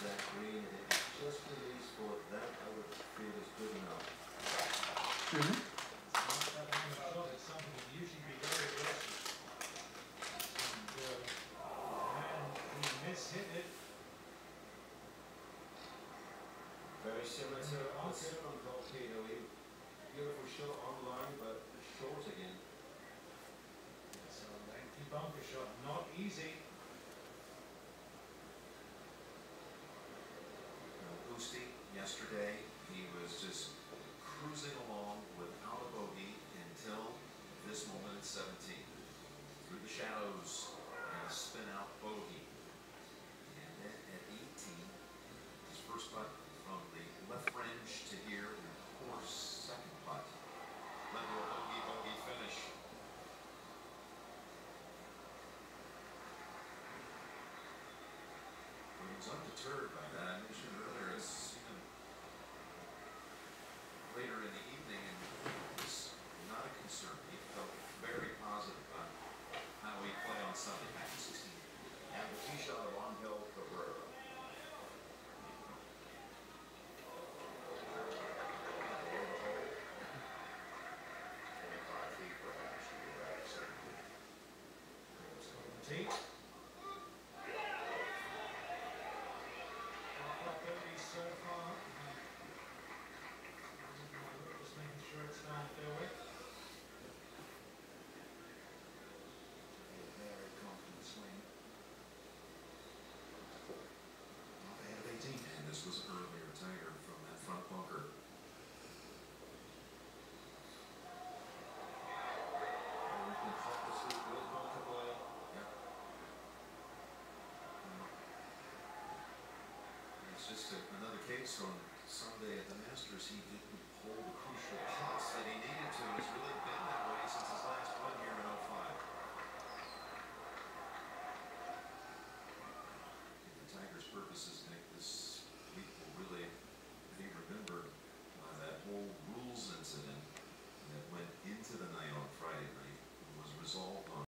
that green, and it just released for that, I would feel is good enough. Mm-hmm. It's not that long a shot, it's something that usually be very aggressive. And he mishit it. Very similar to on Volcano. Beautiful shot online, but short again. It's a lengthy bunker shot, not easy. Boosty yesterday, he was just cruising along without a bogey until this moment at 17. Through the shadows and a spin out bogey. And then at 18, his first putt from the left fringe to here, and of course, second putt. Led to a bogey finish. But he was undeterred by that. I mentioned earlier, I've seen him later in the evening, and it was not a concern. He felt very positive about how he played on Sunday, back in 16. And the tee shot of Angel Cabrera. Tee. Birdies so far. Just making sure it's down the fairway. Very confident swing. Off ahead of 18, and this was earlier Tiger from that front bunker. It's just another case on Sunday at the Masters. He